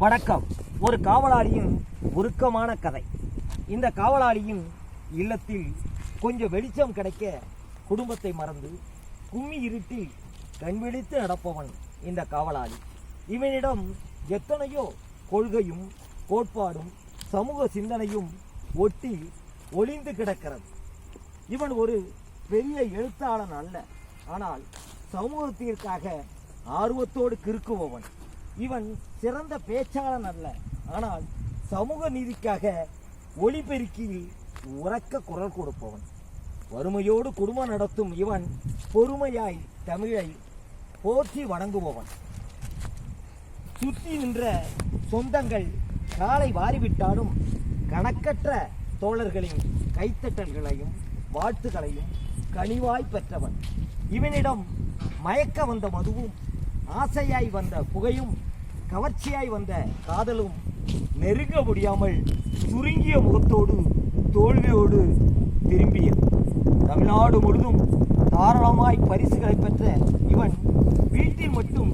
வணக்கம். ஒரு காவலாளியின் உருக்கமான கதை. இந்த காவலாளியின் இல்லத்தில் கொஞ்சம் வெளிச்சம் கிடைக்க குடும்பத்தை மறந்து கும்மி இருட்டில் கண்விழித்து நடப்பவன் இந்த காவலாளி. இவனிடம் எத்தனையோ கொள்கையும் கோட்பாடும் சமூக சிந்தனையும் ஒட்டி ஒளிந்து கிடக்கிறது. இவன் ஒரு பெரிய எழுத்தாளன் அல்ல, ஆனால் சமூகத்திற்காக ஆர்வத்தோடு கிறுக்குபவன். இவன் சிறந்த பேச்சாளன் அல்ல, ஆனால் சமூக நீதிக்காக ஒலிபெருக்கியில் உரக்க குரல் கொடுப்பவன். வறுமையோடு குடும்பம் நடத்தும் இவன் பொறுமையாய் தமிழை போற்றி வணங்குபவன். சுற்றி நின்ற சொந்தங்கள் காலை வாரிவிட்டாலும் கணக்கற்ற தோழர்களின் கைத்தட்டல்களையும் வாழ்த்துக்களையும் கனிவாய் பெற்றவன். இவனிடம் மயக்க வந்த மதுவும் ஆசையாய் வந்த புகையும் கவர்ச்சியாய் வந்த காதலும் நெருங்க முடியாமல் சுருங்கிய முகத்தோடு தோல்வியோடு திரும்பியது. தமிழ்நாடு முழுதும் தாராளமாய் பரிசுகளை பெற்ற இவன் வீட்டில் மட்டும்